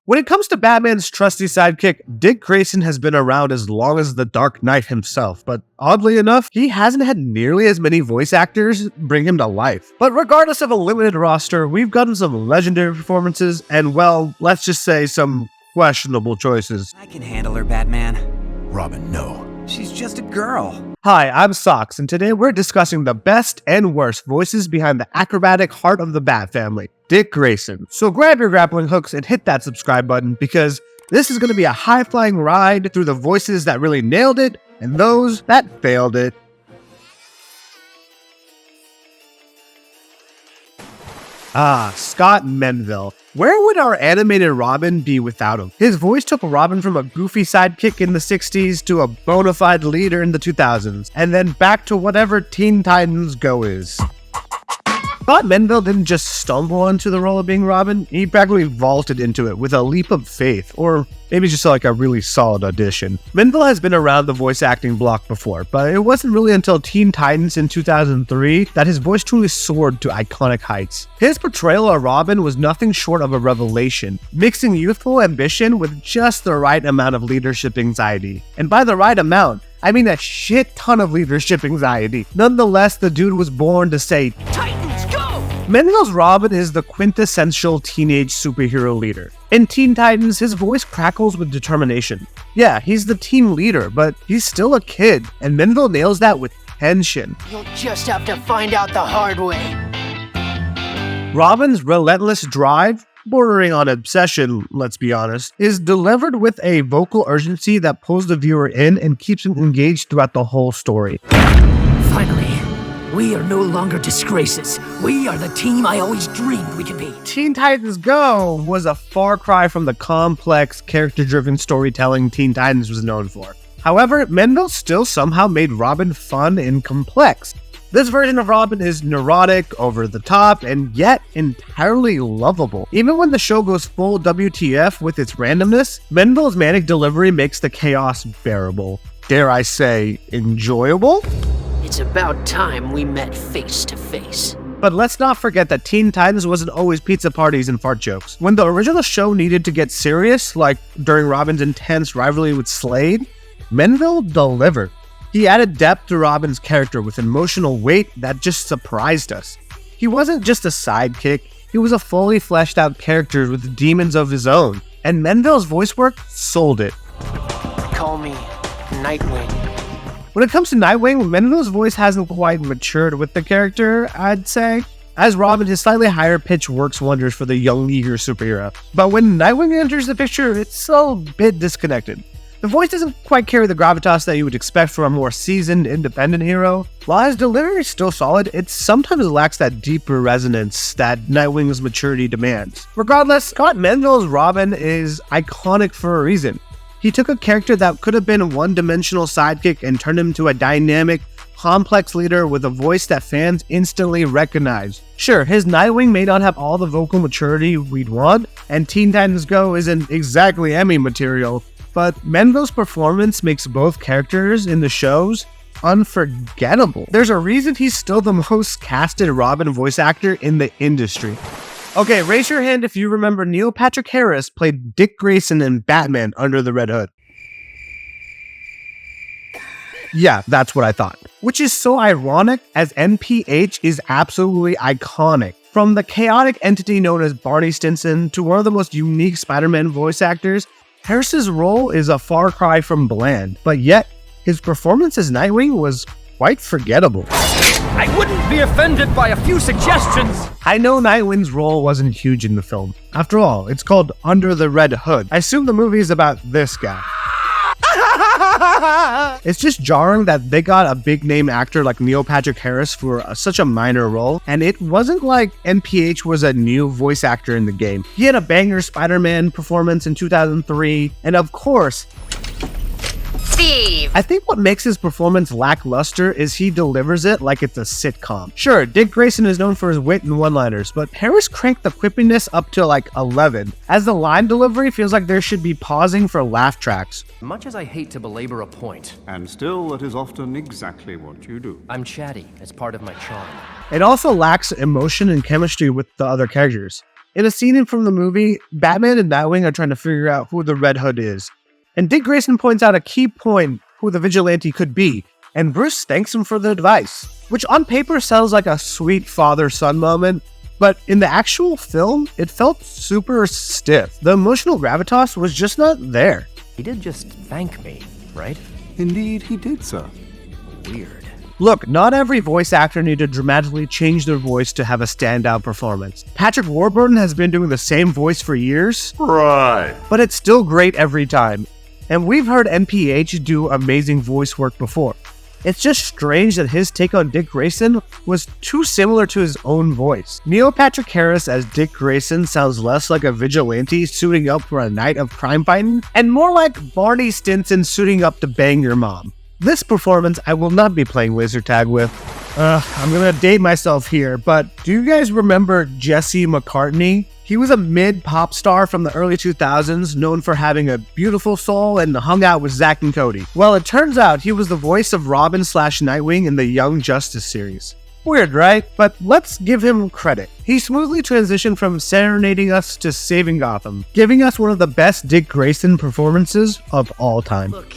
When it comes to Batman's trusty sidekick, Dick Grayson has been around as long as the Dark Knight himself, but oddly enough, he hasn't had nearly as many voice actors bring him to life. But regardless of a limited roster, we've gotten some legendary performances and, well, let's just say some questionable choices. I can handle her, Batman. Robin, no. She's just a girl. Hi, I'm Socks, and today we're discussing the best and worst voices behind the acrobatic heart of the Bat family, Dick Grayson. So grab your grappling hooks and hit that subscribe button, because this is going to be a high-flying ride through the voices that really nailed it and those that failed it. Scott Menville. Where would our animated Robin be without him? His voice took Robin from a goofy sidekick in the 60s to a bona fide leader in the 2000s, and then back to whatever Teen Titans Go is. Scott Menville didn't just stumble into the role of being Robin, he practically vaulted into it with a leap of faith, or maybe just like a really solid audition. Menville has been around the voice acting block before, but it wasn't really until Teen Titans in 2003 that his voice truly soared to iconic heights. His portrayal of Robin was nothing short of a revelation, mixing youthful ambition with just the right amount of leadership anxiety. And by the right amount, I mean a shit ton of leadership anxiety. Nonetheless, the dude was born to say, "Titans, go!" Menville's Robin is the quintessential teenage superhero leader. In Teen Titans, his voice crackles with determination. Yeah, he's the team leader, but he's still a kid, and Menville nails that with tension. You'll just have to find out the hard way. Robin's relentless drive, bordering on obsession, let's be honest, is delivered with a vocal urgency that pulls the viewer in and keeps him engaged throughout the whole story. Finally, we are no longer disgraces. We are the team I always dreamed we could be. Teen Titans Go was a far cry from the complex, character-driven storytelling Teen Titans was known for. However, Menville still somehow made Robin fun and complex. This version of Robin is neurotic, over the top, and yet entirely lovable. Even when the show goes full WTF with its randomness, Menville's manic delivery makes the chaos bearable. Dare I say, enjoyable? It's about time we met face to face. But let's not forget that Teen Titans wasn't always pizza parties and fart jokes. When the original show needed to get serious, like during Robin's intense rivalry with Slade, Menville delivered. He added depth to Robin's character with emotional weight that just surprised us. He wasn't just a sidekick, he was a fully fleshed out character with demons of his own, and Menville's voice work sold it. Call me Nightwing. When it comes to Nightwing, Menville's voice hasn't quite matured with the character, I'd say. As Robin, his slightly higher pitch works wonders for the young, eager superhero. But when Nightwing enters the picture, it's a bit disconnected. The voice doesn't quite carry the gravitas that you would expect from a more seasoned, independent hero. While his delivery is still solid, it sometimes lacks that deeper resonance that Nightwing's maturity demands. Regardless, Scott Menville's Robin is iconic for a reason. He took a character that could have been a one-dimensional sidekick and turned him into a dynamic, complex leader with a voice that fans instantly recognize. Sure, his Nightwing may not have all the vocal maturity we'd want, and Teen Titans Go isn't exactly Emmy material, but Menville's performance makes both characters in the shows unforgettable. There's a reason he's still the most casted Robin voice actor in the industry. Okay, raise your hand if you remember Neil Patrick Harris played Dick Grayson in Batman Under the Red Hood. Yeah, that's what I thought. Which is so ironic, as NPH is absolutely iconic. From the chaotic entity known as Barney Stinson to one of the most unique Spider-Man voice actors, Harris's role is a far cry from bland, but yet his performance as Nightwing was quite forgettable. I wouldn't be offended by a few suggestions. I know Nightwing's role wasn't huge in the film. After all, it's called Under the Red Hood. I assume the movie is about this guy. It's just jarring that they got a big name actor like Neil Patrick Harris for such a minor role, and it wasn't like NPH was a new voice actor in the game. He had a banger Spider-Man performance in 2003, and of course, Steve! I think what makes his performance lackluster is he delivers it like it's a sitcom. Sure, Dick Grayson is known for his wit and one-liners, but Harris cranked the quippiness up to like 11, as the line delivery feels like there should be pausing for laugh tracks. Much as I hate to belabor a point, And still, that is often exactly what you do. I'm chatty as part of my charm. It also lacks emotion and chemistry with the other characters. In a scene from the movie, Batman and Nightwing are trying to figure out who the Red Hood is. And Dick Grayson points out a key point who the vigilante could be, and Bruce thanks him for the advice, which on paper sounds like a sweet father-son moment, but in the actual film, it felt super stiff. The emotional gravitas was just not there. He did just thank me, right? Indeed, he did, sir. Weird. Look, not every voice actor needed to dramatically change their voice to have a standout performance. Patrick Warburton has been doing the same voice for years, Right. but it's still great every time. And we've heard NPH do amazing voice work before. It's just strange that his take on Dick Grayson was too similar to his own voice. Neil Patrick Harris as Dick Grayson sounds less like a vigilante suiting up for a night of crime fighting, and more like Barney Stinson suiting up to bang your mom. This performance I will not be playing laser tag with. I'm gonna date myself here, but do you guys remember Jesse McCartney? He was a mid-pop star from the early 2000s, known for having a beautiful soul and hung out with Zack and Cody. Well, it turns out he was the voice of Robin/Nightwing in the Young Justice series. Weird, right? But let's give him credit. He smoothly transitioned from serenading us to saving Gotham, giving us one of the best Dick Grayson performances of all time. Look,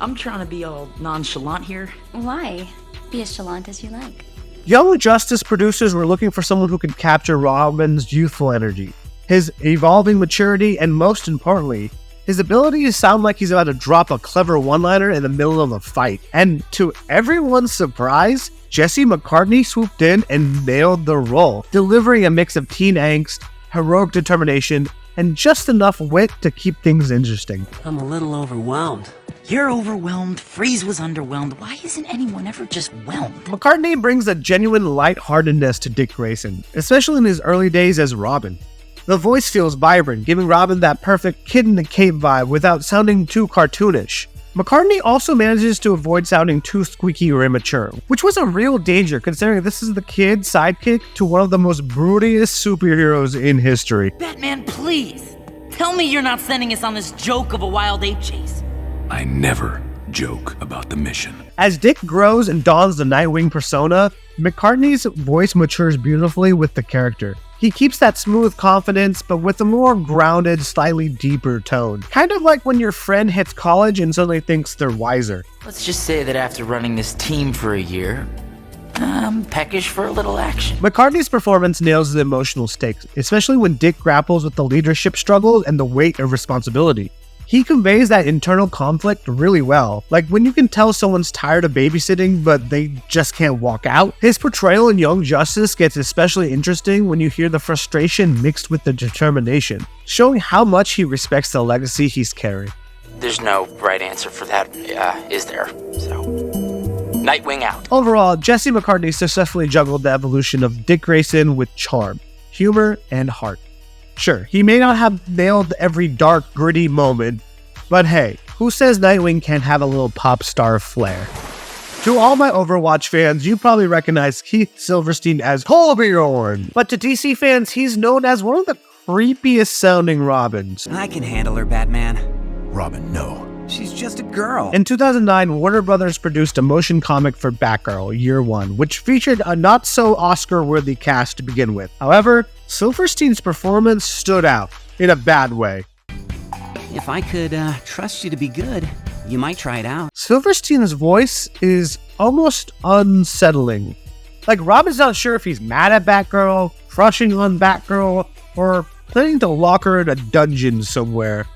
I'm trying to be all nonchalant here. Why? Be as chalant as you like. Young Justice producers were looking for someone who could capture Robin's youthful energy, his evolving maturity, and most importantly, his ability to sound like he's about to drop a clever one-liner in the middle of a fight. And to everyone's surprise, Jesse McCartney swooped in and nailed the role, delivering a mix of teen angst, heroic determination, and just enough wit to keep things interesting. I'm a little overwhelmed. You're overwhelmed. Freeze was underwhelmed. Why isn't anyone ever just whelmed? McCartney brings a genuine lightheartedness to Dick Grayson, especially in his early days as Robin. The voice feels vibrant, giving Robin that perfect kid-in-the-cape vibe without sounding too cartoonish. McCartney also manages to avoid sounding too squeaky or immature, which was a real danger considering this is the kid sidekick to one of the most broodiest superheroes in history. Batman, please! Tell me you're not sending us on this joke of a wild ape chase. I never joke about the mission. As Dick grows and dons the Nightwing persona, McCartney's voice matures beautifully with the character. He keeps that smooth confidence, but with a more grounded, slightly deeper tone. Kind of like when your friend hits college and suddenly thinks they're wiser. Let's just say that after running this team for a year, I'm peckish for a little action. McCartney's performance nails the emotional stakes, especially when Dick grapples with the leadership struggle and the weight of responsibility. He conveys that internal conflict really well, like when you can tell someone's tired of babysitting but they just can't walk out. His portrayal in Young Justice gets especially interesting when you hear the frustration mixed with the determination, showing how much he respects the legacy he's carrying. There's no right answer for that, is there? So, Nightwing out. Overall, Jesse McCartney successfully juggled the evolution of Dick Grayson with charm, humor, and heart. Sure, he may not have nailed every dark, gritty moment, but hey, who says Nightwing can't have a little pop star flair? To all my Overwatch fans, you probably recognize Keith Silverstein as Torbjorn, but to DC fans, he's known as one of the creepiest sounding Robins. I can handle her, Batman. Robin, no. She's just a girl. In 2009, Warner Brothers produced a motion comic for Batgirl, Year One, which featured a not-so-Oscar-worthy cast to begin with. However, Silverstein's performance stood out, in a bad way. If I could trust you to be good, you might try it out. Silverstein's voice is almost unsettling. Like, Robin's not sure if he's mad at Batgirl, crushing on Batgirl, or planning to lock her in a dungeon somewhere.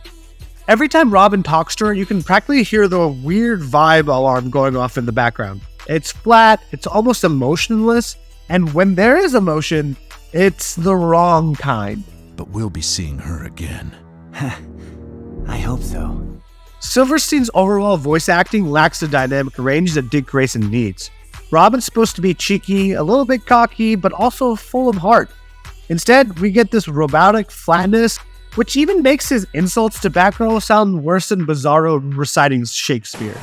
Every time Robin talks to her, you can practically hear the weird vibe alarm going off in the background. It's flat, it's almost emotionless, and when there is emotion, it's the wrong kind. But we'll be seeing her again. I hope so. Silverstein's overall voice acting lacks the dynamic range that Dick Grayson needs. Robin's supposed to be cheeky, a little bit cocky, but also full of heart. Instead, we get this robotic flatness, which even makes his insults to Batgirl sound worse than Bizarro reciting Shakespeare.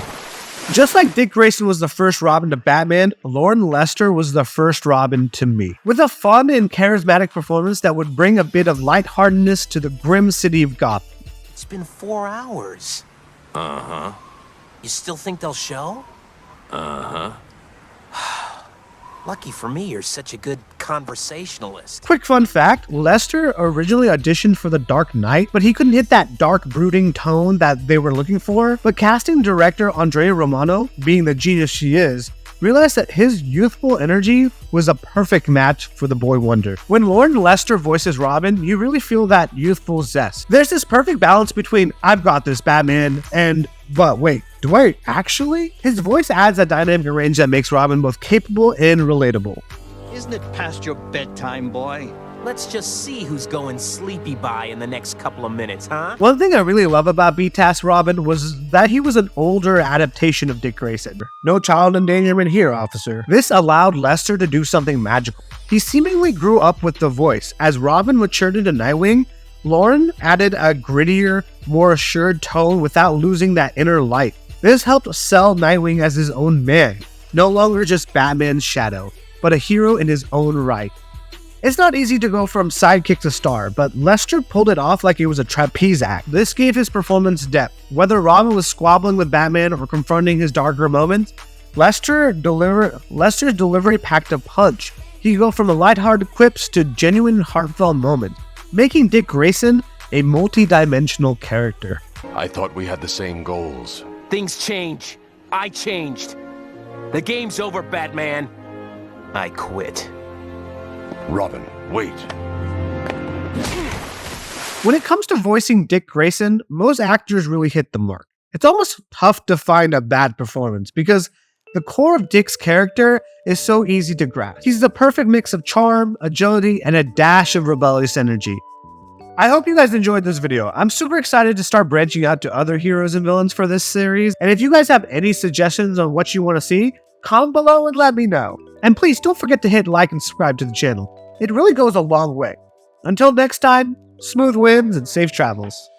Just like Dick Grayson was the first Robin to Batman, Lauren Lester was the first Robin to me. With a fun and charismatic performance that would bring a bit of lightheartedness to the grim city of Gotham. It's been 4 hours. You still think they'll show? Lucky for me, you're such a good conversationalist. Quick fun fact, Lester originally auditioned for The Dark Knight, but he couldn't hit that dark, brooding tone that they were looking for. But casting director Andrea Romano, being the genius she is, realized that his youthful energy was a perfect match for the boy wonder. When Lauren Lester voices Robin, you really feel that youthful zest. There's this perfect balance between "I've got this, Batman" and "but wait, do I actually?" His voice adds a dynamic range that makes Robin both capable and relatable. Isn't it past your bedtime, boy? Let's just see who's going sleepy by in the next couple of minutes, huh? One thing I really love about B-Task Robin was that he was an older adaptation of Dick Grayson. No child endangerment here, officer. This allowed Lester to do something magical. He seemingly grew up with the voice. As Robin matured into Nightwing, Lauren added a grittier, more assured tone without losing that inner light. This helped sell Nightwing as his own man, no longer just Batman's shadow, but a hero in his own right. It's not easy to go from sidekick to star, but Lester pulled it off like it was a trapeze act. This gave his performance depth. Whether Robin was squabbling with Batman or confronting his darker moments, Lester's delivery packed a punch. He could go from the lighthearted quips to genuine heartfelt moments, making Dick Grayson a multi-dimensional character. I thought we had the same goals. Things change. I changed. The game's over, Batman. I quit. Robin, wait. When it comes to voicing Dick Grayson, most actors really hit the mark. It's almost tough to find a bad performance because the core of Dick's character is so easy to grasp. He's the perfect mix of charm, agility, and a dash of rebellious energy. I hope you guys enjoyed this video. I'm super excited to start branching out to other heroes and villains for this series. And if you guys have any suggestions on what you want to see, comment below and let me know. And please don't forget to hit like and subscribe to the channel. It really goes a long way. Until next time, smooth winds and safe travels.